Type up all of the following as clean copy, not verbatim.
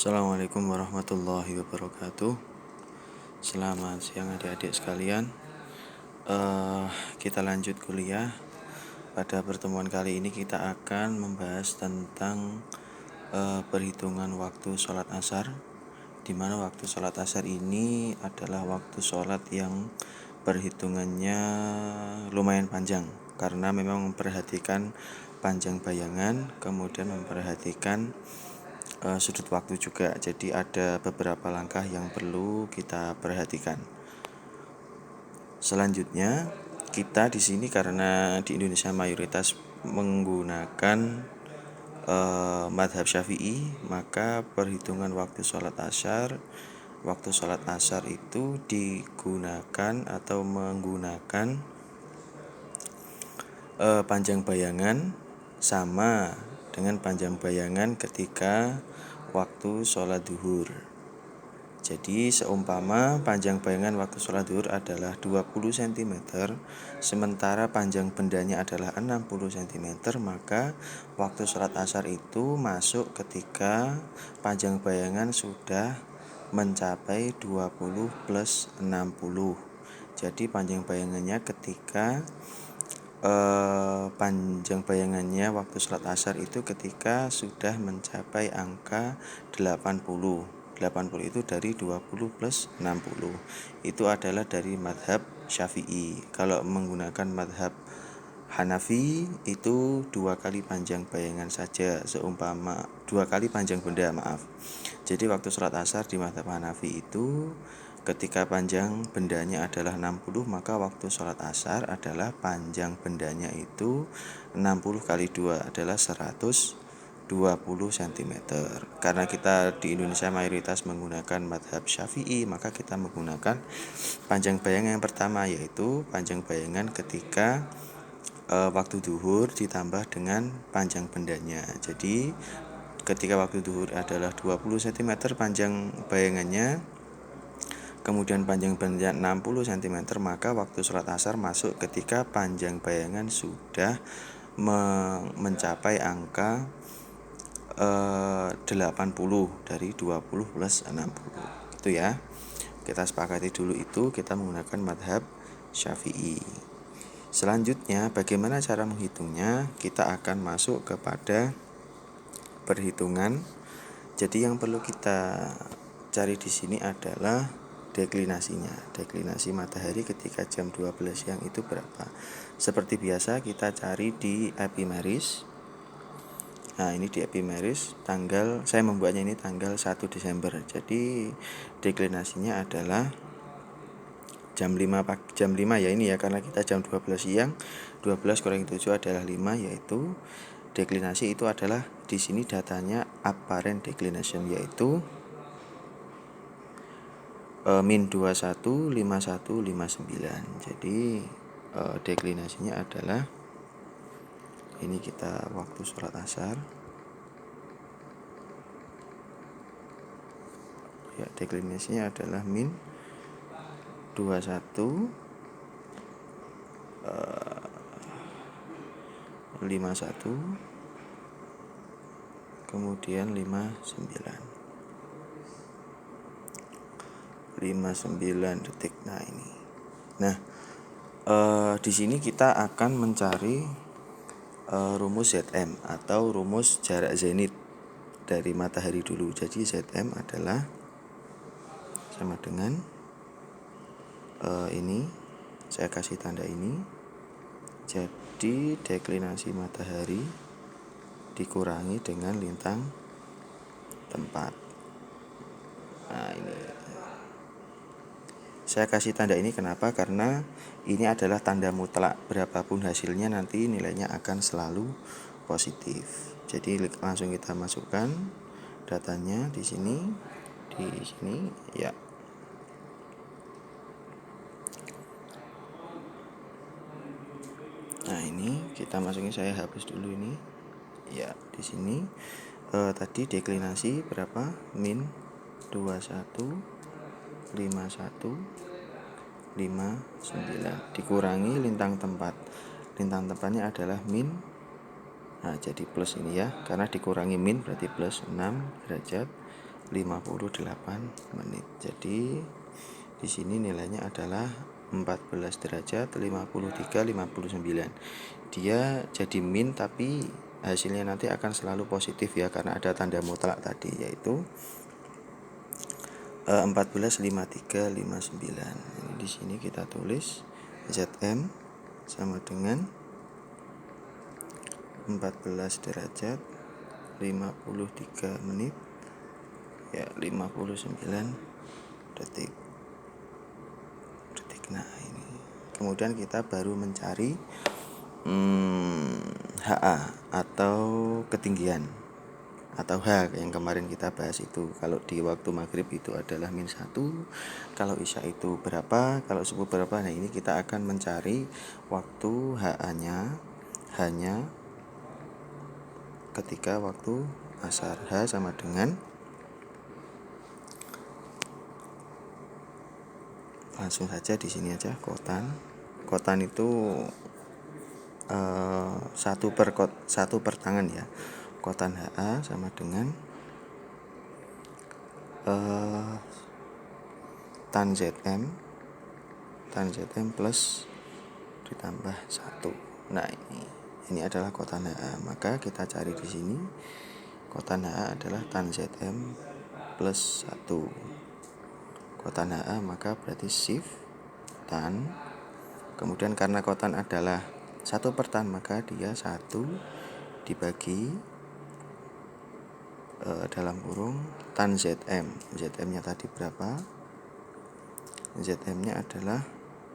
Assalamualaikum warahmatullahi wabarakatuh. Selamat siang adik-adik sekalian. Kita lanjut kuliah. Pada pertemuan kali ini kita akan membahas tentang perhitungan waktu sholat asar, di mana waktu sholat asar ini adalah waktu sholat yang perhitungannya lumayan panjang, karena memang memperhatikan panjang bayangan, kemudian memperhatikan sudut waktu juga. Jadi ada beberapa langkah yang perlu kita perhatikan. Selanjutnya, kita di sini karena di Indonesia mayoritas menggunakan madhab Syafi'i, maka perhitungan waktu sholat asar itu digunakan atau menggunakan panjang bayangan sama dengan panjang bayangan ketika waktu sholat duhur. Jadi seumpama panjang bayangan waktu sholat duhur adalah 20 cm, sementara panjang bendanya adalah 60 cm, maka waktu sholat asar itu masuk ketika panjang bayangan sudah mencapai 20 plus 60. Jadi panjang bayangannya ketika panjang bayangannya waktu sholat asar itu ketika sudah mencapai angka 80. 80 itu dari 20 plus 60. Itu adalah dari madhab Syafi'i. Kalau menggunakan madhab Hanafi itu 2 kali panjang bayangan saja, seumpama 2 kali panjang benda, maaf. Jadi waktu sholat asar di madhab Hanafi itu ketika panjang bendanya adalah 60, maka waktu sholat asar adalah panjang bendanya itu 60 kali 2 adalah 120 cm. Karena kita di Indonesia mayoritas menggunakan madhab Syafi'i, maka kita menggunakan panjang bayangan yang pertama, yaitu panjang bayangan ketika waktu duhur ditambah dengan panjang bendanya. Jadi ketika waktu duhur adalah 20 cm panjang bayangannya, kemudian panjang bendanya 60 cm, maka waktu sholat asar masuk ketika panjang bayangan sudah mencapai angka 80 dari 20 plus 60. Itu ya. Kita sepakati dulu itu, kita menggunakan madhab Syafi'i. Selanjutnya, bagaimana cara menghitungnya? Kita akan masuk kepada perhitungan. Jadi yang perlu kita cari di sini adalah deklinasinya. Deklinasi matahari ketika jam 12 siang itu berapa? Seperti biasa kita cari di epimeris. Nah, ini di epimeris saya membuatnya ini tanggal 1 Desember. Jadi deklinasinya adalah jam 5 ya ini ya, karena kita jam 12 siang, 12 kurang 7 adalah 5, yaitu deklinasi itu adalah di sini datanya apparent declination, yaitu min 21 51 59. Jadi deklinasinya adalah ini, kita waktu sholat asar ya, deklinasinya adalah min 21 51 kemudian 59 detik. Nah ini. Nah, di sini kita akan mencari rumus ZM atau rumus jarak zenit dari matahari dulu. Jadi ZM adalah sama dengan ini, saya kasih tanda ini. Jadi deklinasi matahari dikurangi dengan lintang tempat. Nah ini, saya kasih tanda ini kenapa? Karena ini adalah tanda mutlak, berapapun hasilnya nanti nilainya akan selalu positif. Jadi langsung kita masukkan datanya di sini ya. Nah ini kita masukin, saya hapus dulu ini ya. Di sini tadi deklinasi berapa? Min 21 51 59 dikurangi lintang tempat. Lintang tempatnya adalah min. Nah jadi plus ini ya, karena dikurangi min berarti plus 6 derajat 58 menit. Jadi di sini nilainya adalah 14 derajat 53 59. Dia jadi min tapi hasilnya nanti akan selalu positif ya, karena ada tanda mutlak tadi, yaitu 14 53 59. Ini di sini kita tulis ZM sama dengan 14 derajat 53 menit ya 59 detik. Nah ini kemudian kita baru mencari HA atau ketinggian atau H yang kemarin kita bahas itu. Kalau di waktu maghrib itu adalah -1, kalau isya itu berapa, kalau subuh berapa. Nah ini kita akan mencari waktu HA-nya hanya ketika waktu asar. H sama dengan, langsung saja di sini aja, kotan itu satu per tangan ya. Kotan HA sama dengan tan ZM plus ditambah 1. Nah ini adalah kotan HA. Maka kita cari di sini kotan HA adalah tan ZM plus 1. Kotan HA maka berarti shift tan, kemudian karena kotan adalah 1 per tan maka dia 1 dibagi dalam kurung tan ZM. ZM-nya tadi berapa? ZM-nya adalah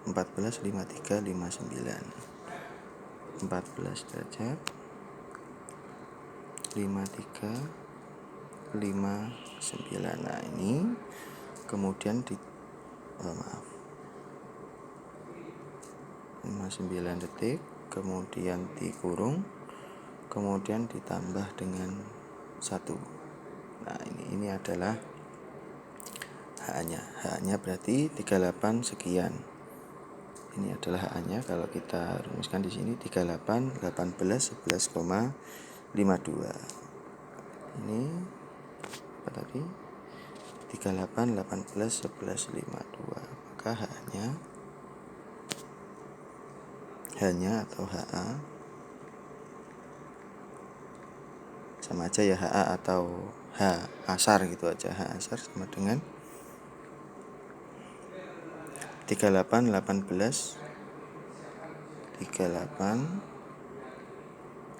14 53 59. 14 derajat 53 59. Nah ini kemudian 59 detik, kemudian dikurung, kemudian ditambah dengan 1. Nah ini adalah H-nya berarti 38 sekian. Ini adalah H-nya. Kalau kita rumuskan di sini 38 18 11,52. Ini apa tadi? 38 18 11,52. Maka H-nya atau HA sama aja ya, HA atau H asar gitu aja. H asar sama dengan 38 18 38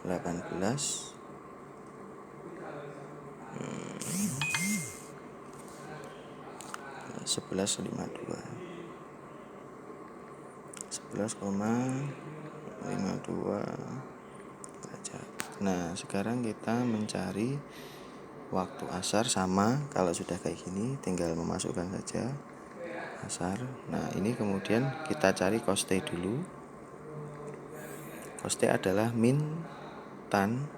18 11,52 derajat. Nah sekarang kita mencari waktu asar sama. Kalau sudah kayak gini tinggal memasukkan saja asar. Nah ini kemudian kita cari cos T dulu. Cos T adalah min tan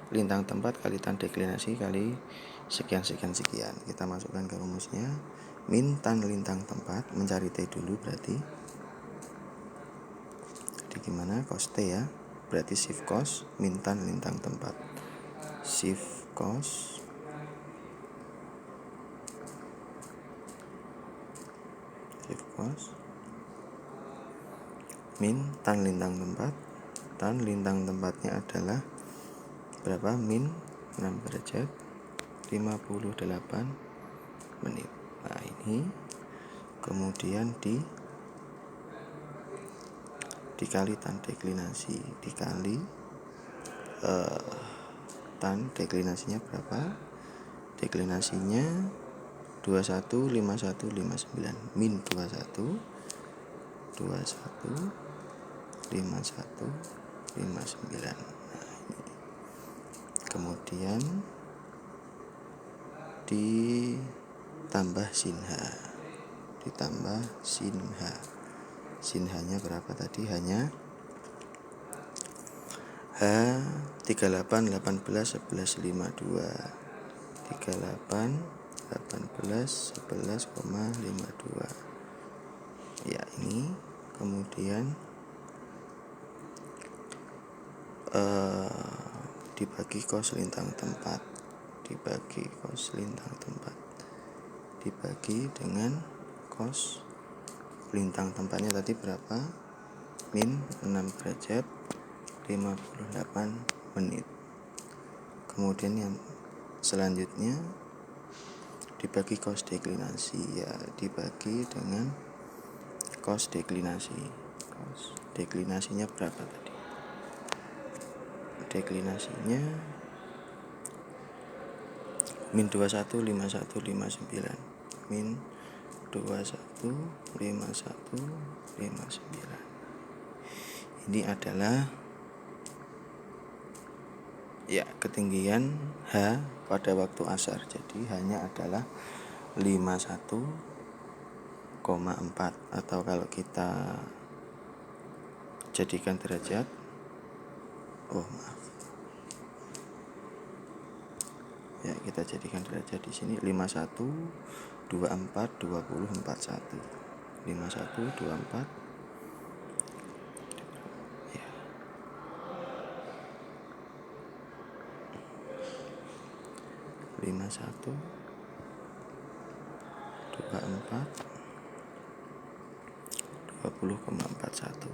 lintang tempat kali tan deklinasi kali sekian. Kita masukkan ke rumusnya. Min tan lintang tempat, mencari T dulu berarti. Jadi gimana? Cos T ya. Berarti shift cos min tan lintang tempat. Shift cos min tan lintang tempat. Tan lintang tempatnya adalah berapa? Min 6 derajat 58 menit. Nah ini kemudian dikali tan deklinasi, dikali tan deklinasinya berapa? Deklinasinya 21 51 59 min 21 51 51 59. Nah ini kemudian ditambah sin H. Sin H-nya berapa tadi? Hanya H 38 18 11 52. 38 18 11,52. Ya ini kemudian dibagi cos lintang tempat. dibagi dengan cos lintang tempatnya tadi berapa? Min 6 derajat 58 menit. Kemudian yang selanjutnya dibagi cos deklinasi, ya dibagi dengan cos deklinasi. Cos deklinasinya berapa tadi? Deklinasinya min 215159 min 215159. Ini adalah ya ketinggian H pada waktu asar. Jadi hanya adalah 51,4, atau kalau kita jadikan derajat, ya kita jadikan derajat di sini 51 24 20 41 51 24 ya 51 24 20,41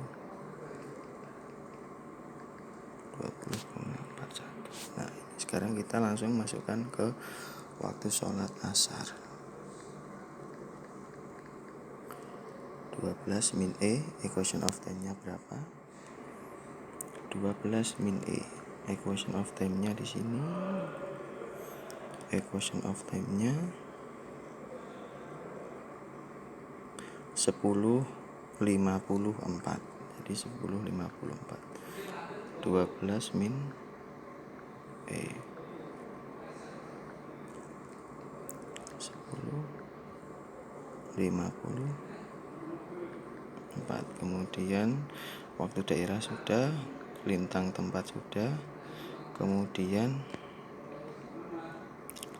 20,41. Nah, sekarang kita langsung masukkan ke waktu sholat asar. 12 min E, equation of time-nya berapa? 12 min E, equation of time-nya di sini. Equation of time-nya 10:54. Jadi 10:54. 12 min E 10:54. Kemudian waktu daerah sudah, lintang tempat sudah, kemudian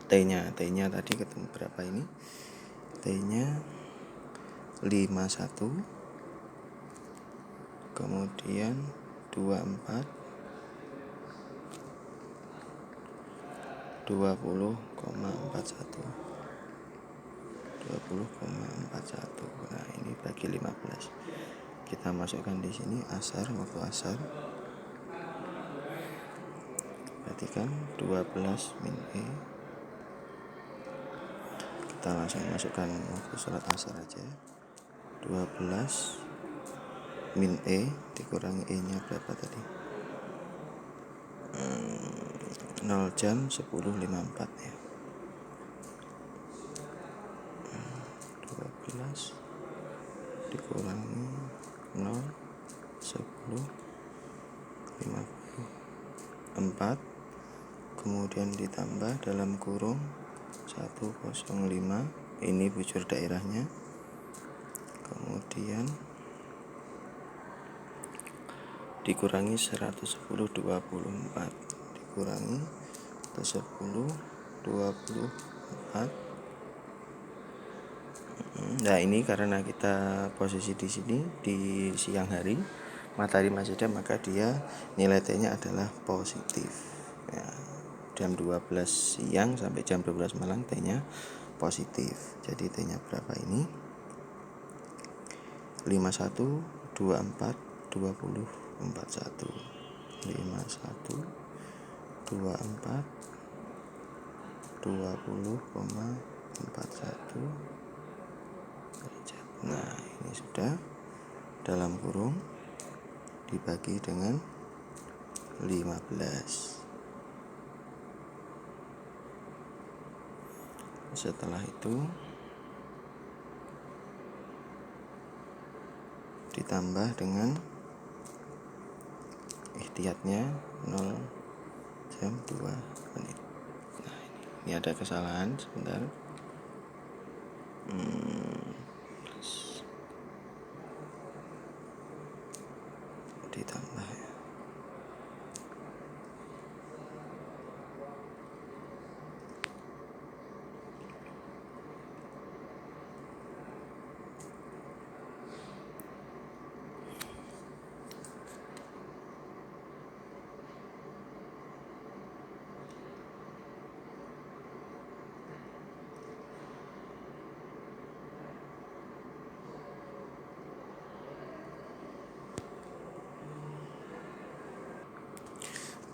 T-nya tadi ketemu berapa ini? T-nya 51, kemudian 24 20,41. Nah, ini bagi 15. Kita masukkan di sini asar, waktu asar. Perhatikan 12 min E. Kita langsung masukkan waktu sholat asar aja. 12 min E dikurangi E-nya berapa tadi? 0 jam 10:54 ya. 12 dikurangi 0 10:54, kemudian ditambah dalam kurung 105, ini bujur daerahnya, kemudian dikurangi 110/24, dikurangi 110/24. Nah, ini karena kita posisi di sini di siang hari, matahari masih ada, maka dia nilai T-nya adalah positif. Ya, jam 12 siang sampai jam 12 malam T-nya positif. Jadi T-nya berapa ini? 51 24 20 41. 51 24 20,41. Nah, ini sudah dalam kurung dibagi dengan 15. Setelah itu ditambah dengan ihtiyatnya 0 jam 2 menit. Nah, ini ada kesalahan sebentar. Ditambah ya.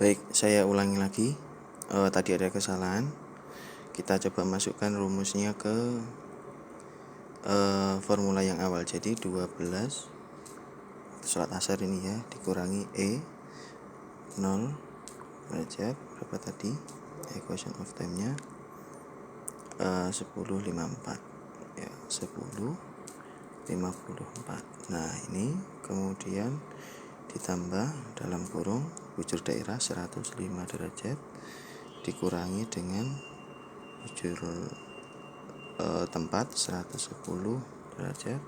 Baik, saya ulangi lagi. Tadi ada kesalahan. Kita coba masukkan rumusnya ke formula yang awal. Jadi 12 sholat asar ini ya, dikurangi E 0 derajat, berapa tadi equation of time nya 10.54 ya, 10.54. Nah ini kemudian ditambah dalam kurung bujur daerah 105 derajat dikurangi dengan bujur tempat 110 derajat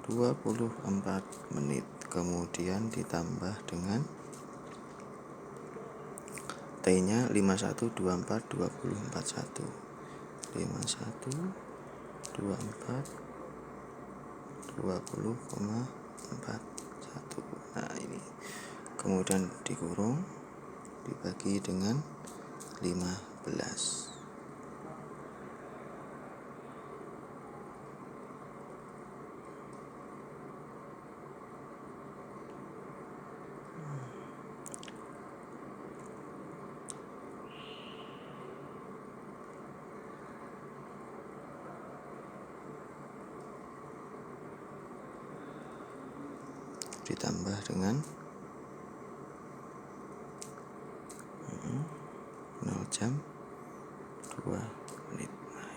24 menit, kemudian ditambah dengan T nya 5124 2041 5124 20,41. Nah ini kemudian dikurung dibagi dengan 15. Ditambah dengan 0 jam 2 menit. Nah,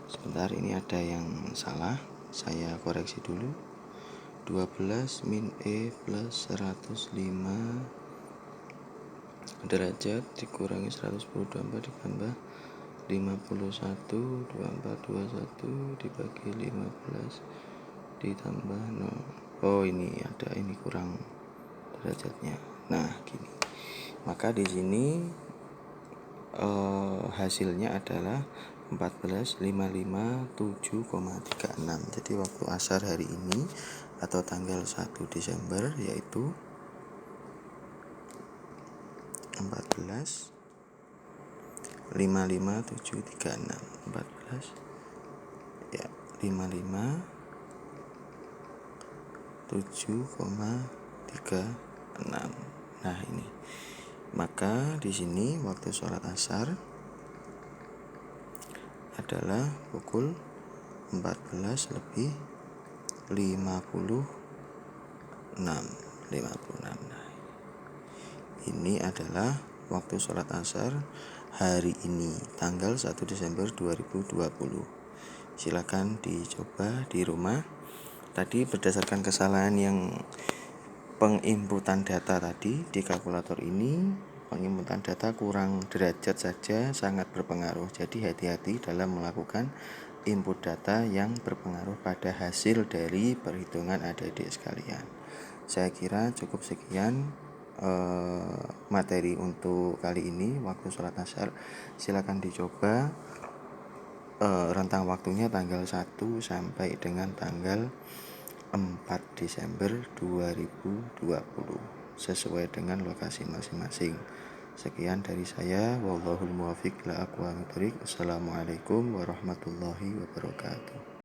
sebentar, ini ada yang salah, saya koreksi dulu. 12 min E plus 105 derajat dikurangi 110 24 ditambah 51 2421 dibagi 15 ditambah 0. Oh ini ada, ini kurang derajatnya. Nah gini, maka di sini hasilnya adalah 14.557,36. Jadi waktu asar hari ini atau tanggal 1 Desember yaitu 14.55736. 14 ya 557,36. Nah ini, maka di sini waktu sholat asar adalah pukul 14 lebih 56. Nah, ini adalah waktu sholat asar hari ini tanggal 1 Desember 2020. Silakan dicoba di rumah. Tadi berdasarkan kesalahan yang penginputan data tadi di kalkulator ini, penginputan data kurang derajat saja sangat berpengaruh. Jadi hati-hati dalam melakukan input data yang berpengaruh pada hasil dari perhitungan adik-adik sekalian. Saya kira cukup sekian materi untuk kali ini waktu sholat asar. Silakan dicoba. Rentang waktunya tanggal 1 sampai dengan tanggal 4 Desember 2020 sesuai dengan lokasi masing-masing. Sekian dari saya, wallahul muwaffiq ila aqwamit thoriq. Assalamualaikum warahmatullahi wabarakatuh.